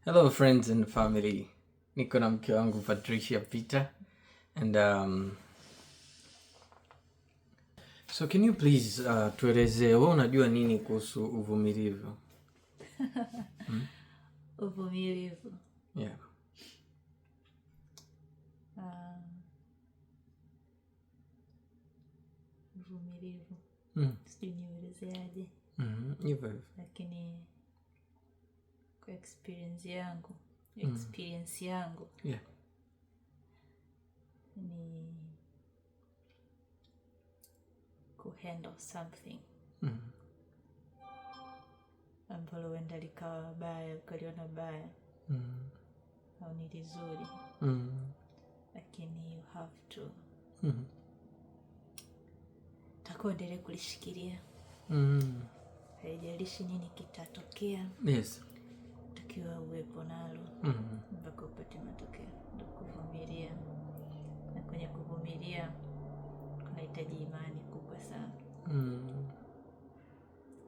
Hello friends and family. Niko na mke wangu Patricia Peter and so can you please tuelezee wewe unajua nini kuhusu uvumilivu? Uvumilivu. Yeah. Uvumilivu. Sijui nielezeaje. Hivyo. Lakini kwa experience yangu Yeah. ni kuhandle something ambalo wenda likawa baya, ukaliona baya au ni lizuri, lakini you have to takuendelee kulishikilia. Haijalishi nini kitatokea. Yes. Takiwa uwepo nalo mpaka upate matokeo. Ndio kuvumilia. Na kwenye kuvumilia kunahitaji imani kubwa sana.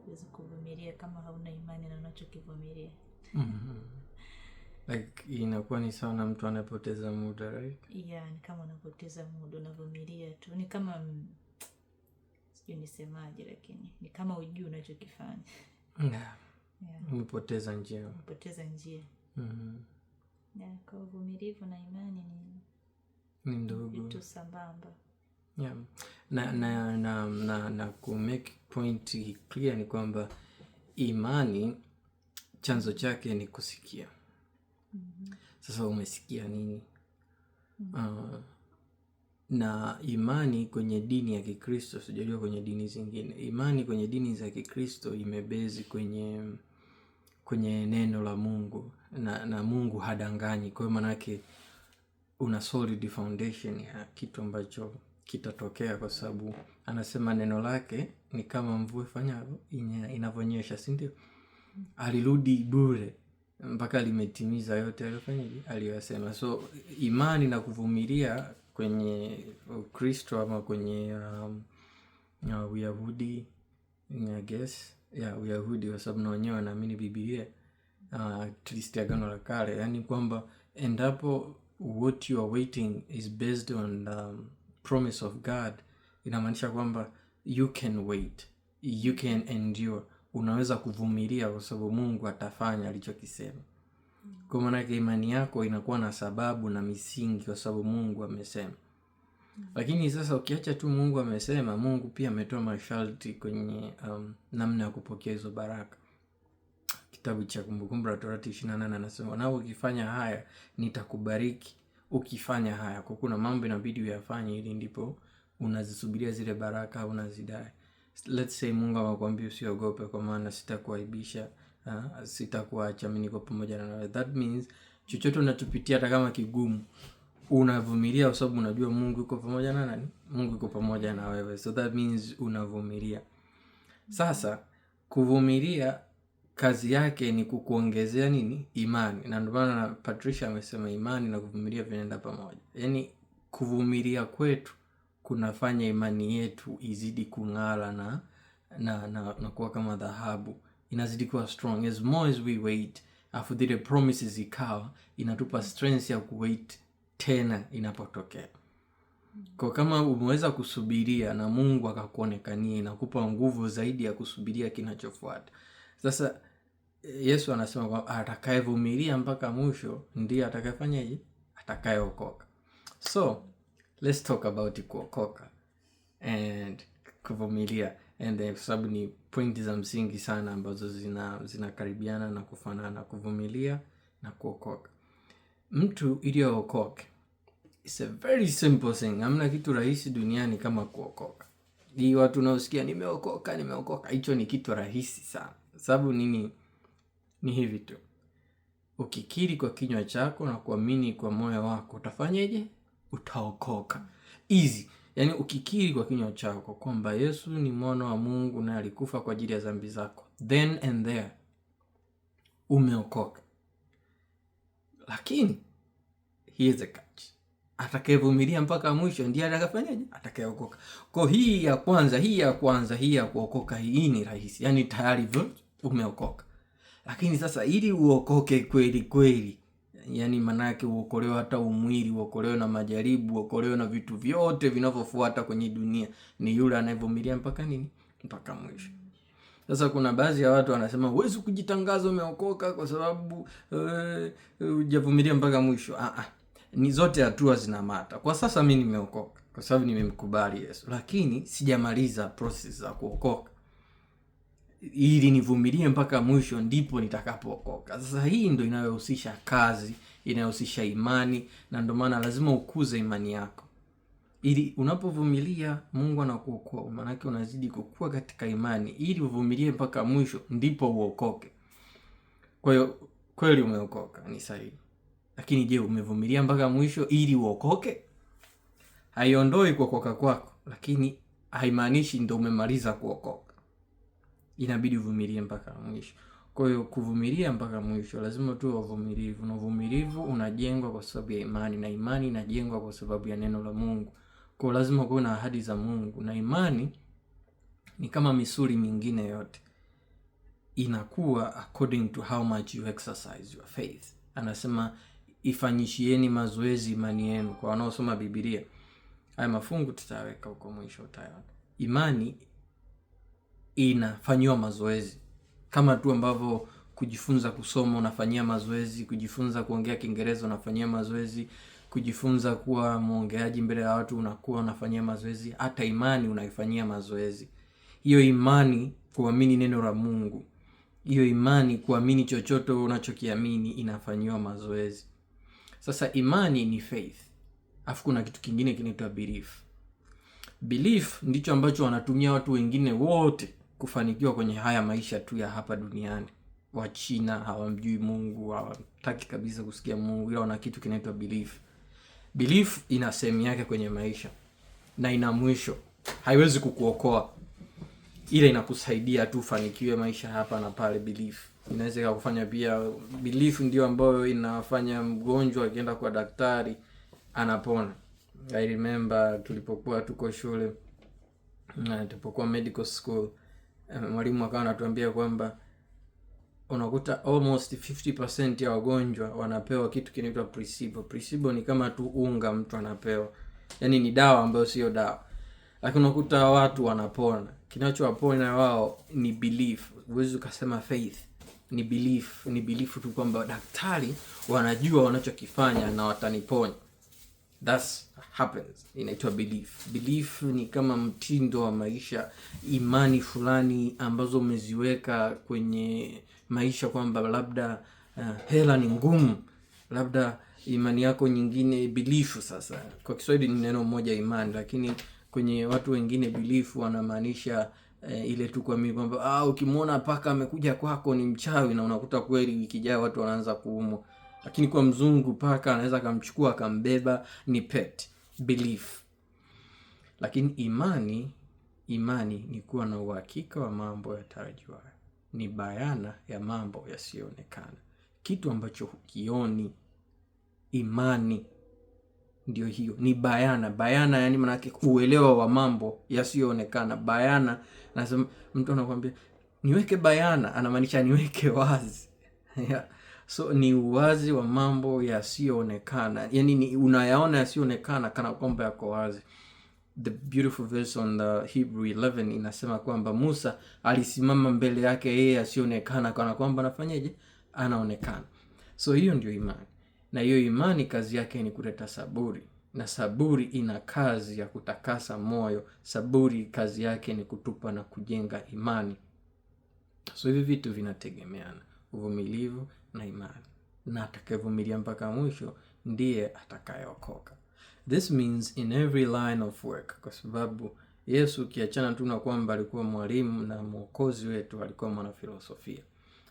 Huwezi kuvumilia kama hauna imani na unachokivumilia. Like inakuwa ni sawa na mtu anapoteza muda, right? Yeah, ni kama unapoteza muda, unavumilia tu. Ni kama sijui nisemaje, lakini ni kama hujui unachokifanya. Yeah. Umepoteza njia. Yeah, kwa uvumilivu na imani ni ndogo. Vitu sambamba. Yeah. Na ku make point clear ni kwamba imani chanzo chake ni kusikia. Sasa umesikia nini? Na imani kwenye dini ya Kikristo, sijajua kwenye dini zingine. Imani kwenye dini za Kikristo imebezi kwenye neno la Mungu na Mungu hadanganyi. Kwa hiyo manake una solid foundation ya kitu ambacho kitatokea, kwa sababu anasema neno lake ni kama mvua ifanyavyo inavyonyesha, si ndio? Alirudi bure mpaka limetimiza yote aliyosema. So imani na kuvumilia kwenye Kristo ama kwenye Uyahudi, I guess, Uyahudi, kwa sababu na wenyewe wanaamini Biblia, at least Agano la Kale, yani kwamba endapo what you are waiting is based on promise of God, inamaanisha kwamba you can wait, you can endure, unaweza kuvumilia kwa sababu Mungu atafanya alichokisema. Kwa maana imani yako inakuwa na sababu na misingi kwa sababu Mungu amesema. Lakini sasa ukiacha tu Mungu amesema, Mungu pia ametoa masharti kwenye namna ya kupokea hizo baraka. Kitabu cha Kumbukumbu la Torati 28 anasema, "Na ukifanya haya nitakubariki, ukifanya haya." Kwa kuna mambo inabidi uyafanye ili ndipo unazisubiria zile baraka au unazidai. Let's say Mungu anakuambia usiogope kwa maana sitakuaibisha, sitakuacha, mimi niko pamoja na wewe. That means chochote unachopitia hata kama kigumu, unavumilia kwa sababu unajua Mungu yuko pamoja na nani? Mungu yuko pamoja na wewe. So that means unavumilia. Sasa kuvumilia kazi yake ni kukuongezea nini? Imani. Na ndio maana Patricia amesema imani na kuvumilia vinaenda pamoja. Yaani kuvumilia kwetu kunafanya imani yetu izidi kung'ara na kuwa kama dhahabu. Inazidi kuwa strong. As more as we wait, after the promises ikawa, inatupa strength ya kuwait tena inapotokea. Kwa kama umeweza kusubiria na Mungu akakuonekania, inakupa nguvu zaidi ya kusubiria kinachofuata. Sasa Yesu anasema kwamba atakayevumilia mpaka mwisho ndiye atakayefanyaje? Atakayeokoka. So let's talk about kuokoka and kuvumilia, and sababu ni pointi za msingi sana ambazo zinakaribiana na kufanana, kuvumilia na kuokoka. Mtu ili aokoke, it's a very simple thing. Hamna kitu rahisi duniani kama kuokoka. Hii watu naosikia nimeokoka, hicho ni kitu rahisi sana. Sababu nini? Ni hivi tu. Ukikiri kwa kinywa chako na kuamini kwa moyo wako, utafanyaje? Utaokoka. Easy. Yaani ukikiri kwa kinywa chako kwamba Yesu ni mwana wa Mungu na alikufa kwa ajili ya dhambi zako, then and there umeokoka. Lakini here's the catch. Atakayevumilia mpaka mwisho ndiye atakayefanyaje? Atakayeokoka. Kwa hii ya kwanza, hii ya kuokoka, hii ni rahisi. Yaani tayari umeokoka. Lakini sasa ili uokoke kweli kweli, yani manake uokolewe hata umwili, uokolewe na majaribu, uokolewe na vitu vyote vinavyofuata kwenye dunia, ni yule anayevumilia mpaka nini? Mpaka mwisho. Sasa kuna baadhi ya watu wanasema huwezi kujitangaza umeokoka kwa sababu hujavumilia mpaka mwisho. Ni zote hatua zinamata. Kwa sasa mimi nimeokoka kwa sababu nimemkubali Yesu, lakini sijamaliza process za kuokoka. Ili nivumilie mpaka mwisho ndipo nitakapookoka. Sasa hii ndio inayohusisha kazi, inayohusisha imani, na ndio maana lazima ukuze imani yako. Ili unapovumilia Mungu anakuokoa, maana yake unazidi kukua katika imani, ili uvumilie mpaka mwisho ndipo uokoke. Kwa hiyo kweli umeokoka, ni sahihi. Lakini je, umevumilia mpaka mwisho ili uokoke? Haiondoi kuokoka kwako, lakini haimaanishi ndio umemaliza kuokoka. Inabidi uvumilie mpaka mwisho. Kwa hiyo kuvumilia mpaka mwisho lazima tuwe wavumilivu, na uvumilivu unajengwa kwa sababu ya imani, na imani inajengwa kwa sababu ya neno la Mungu. Kwa lazima kuwe na ahadi za Mungu, na imani ni kama misuli mingine yote, inakuwa according to how much you exercise your faith. Anasema ifanyishieni mazoezi imani yenu. Kwa wanaosoma Biblia, haya mafungu tutaweka huko mwisho utayaona. Imani inafanywa mazoezi, kama tu ambavyo kujifunza kusoma unafanyia mazoezi, kujifunza kuongea Kiingereza unafanyia mazoezi, kujifunza kuwa mwongeaji mbele ya watu unakuwa unafanyia mazoezi. Hata imani unaifanyia mazoezi. Hiyo imani kuamini neno la Mungu, hiyo imani kuamini chochote unachokiamini inafanywa mazoezi. Sasa imani ni faith, afu kuna kitu kingine kinaitwa belief. Belief ndicho ambacho wanatumia watu wengine wote kufanikiwa kwenye haya maisha tu ya hapa duniani. Wachina hawamjui Mungu, hawataki kabisa kusikia Mungu, ila wana kitu kinaitwa belief. Belief ina sehemu yake kwenye maisha na ina mwisho. Haiwezi kukuokoa, ila inakusaidia tu ufanikiwe maisha hapa na pale. Belief inaweza kufanya pia. Belief ndio ambayo inafanya mgonjwa akienda kwa daktari anapona. I remember tulipokuwa tuko shule, tulipokuwa medical school, mwalimu akawa anatuambia kwamba unakuta almost 50% ya wagonjwa wanapewa kitu kinaitwa placebo. Placebo ni kama tu unga mtu anapewa, yani ni dawa ambayo sio dawa, lakini unakuta watu wanapona. Kinachowapona wao ni belief. Huwezi ukasema faith, ni belief. Ni belief tu kwamba daktari wanajua wanachokifanya na wataniponya. That's happens, inaitwa belief. Belief ni kama mtindo wa maisha, imani fulani ambazo umeziweka kwenye maisha kwamba labda hela ni ngumu, labda imani yako nyingine belief. Sasa kwa Kiswahili ni neno moja imani, lakini kwenye watu wengine belief wanamaanisha ile tu kwa mimi kwamba ukimwona paka amekuja kwako ni mchawi, na unakuta kweli wiki ijayo watu wanaanza kuumwa. Lakini kwa mzungu paka anaweza kumchukua akambeba, ni pet. Belief. Lakini imani ni kuwa na uhakika wa mambo yatarajiwayo, ni bayana ya mambo yasiyoonekana, kitu ambacho hukioni. Imani ndio hiyo, ni bayana, yani maana yake uelewa wa mambo yasiyoonekana. Bayana, nasema mtu anakuambia niweke bayana, anamaanisha niweke wazi. So ni uwazi wa mambo yasiyoonekana, yani ni unayaona yasiyoonekana kana kwamba yako wazi. The beautiful verse on the Hebrew 11 inasema kwamba Musa alisimama mbele yake yeye asionekana kana kwamba anafanyaje, anaonekana. So hiyo ndio imani, na hiyo imani kazi yake ni kuleta saburi, na saburi ina kazi ya kutakasa moyo. Saburi kazi yake ni kutupa na kujenga imani. So hivi vitu vinategemeana, uvumilivu na imani, na atakayevumilia mpaka mwisho ndiye atakayeokoka. This means in every line of work, kwa sababu Yesu kiachana tu na kwamba alikuwa mwalimu na mwokozi wetu, alikuwa mwanafilosofia.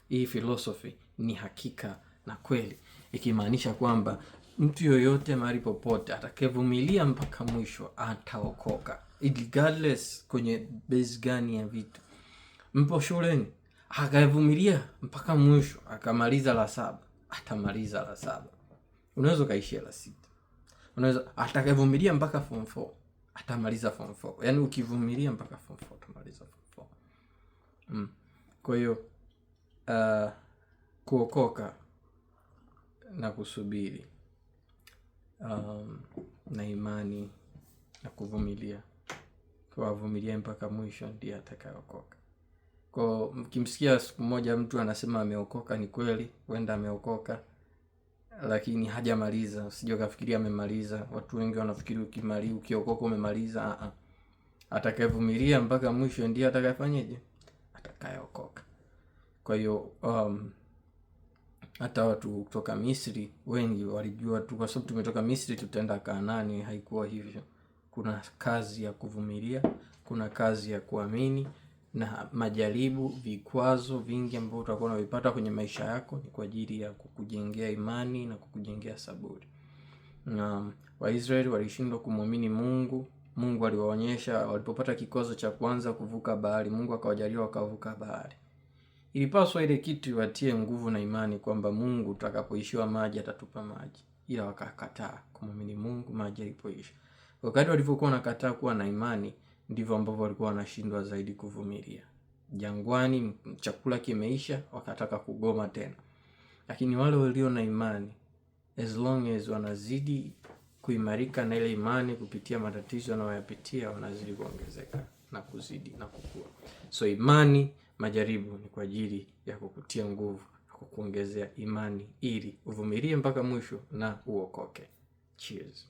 Hii philosophy ni hakika na kweli, ikimaanisha kwamba mtu yoyote mahali popote atakayevumilia mpaka mwisho ataokoka, regardless kwenye base gani ya vitu. Mpo shuleni, akavumilia mpaka mwisho akamaliza la 7, atamaliza la 7. Unaweza kaishia la 6. Unaweza atakayevumilia mpaka form 4 atamaliza form 4. Yaani ukivumilia mpaka form 4 utamaliza form 4. Kwa hiyo kuokoka na kusubiri, na imani na kuvumilia. Kwa vumilia mpaka mwisho ndiye atakayeokoka. Kwa mkimsikia siku moja mtu anasema ameokoka, ni kweli, huenda ameokoka, lakini hajamaliza. Usije ukafikiria amemaliza. Watu wengi wanafikiri ukiokoka umemaliza. Atakayevumilia mpaka mwisho ndiye atakayefanyaje? Atakayeokoka. Kwa hiyo hata watu kutoka Misri wengi walijua tu kwa sababu tumetoka Misri tutaenda Kanaani. Haikuwa hivyo. Kuna kazi ya kuvumilia, kuna kazi ya kuamini, na majaribu, vikwazo vingi ambavyo utakuwa unavipata kwenye maisha yako ni kwa ajili ya kukujengea imani na kukujengea saburi. Na Waisraeli walishindwa kumwamini Mungu. Mungu aliwaonyesha walipopata kikwazo cha kwanza kuvuka bahari. Mungu akawajalia wakavuka bahari. Ilipaswa ile kitu watie nguvu na imani kwamba Mungu tutakapoishiwa maji atatupa maji. Ila wakakataa kumwamini Mungu maji yalipoisha. Wakati walivyokuwa wanakataa kuwa na imani, ndivyo ambavyo walikuwa wanashindwa zaidi kuvumilia. Jangwani chakula kimeisha, wakataka kugoma tena. Lakini wale walio na imani, as long as wanazidi kuimarika na ile imani kupitia matatizo wanayoyapitia, wanazidi kuongezeka na kuzidi na kukua. So imani, majaribu ni kwa ajili ya kukutia nguvu, kukuongezea imani ili uvumilie mpaka mwisho na uokoke. Cheers.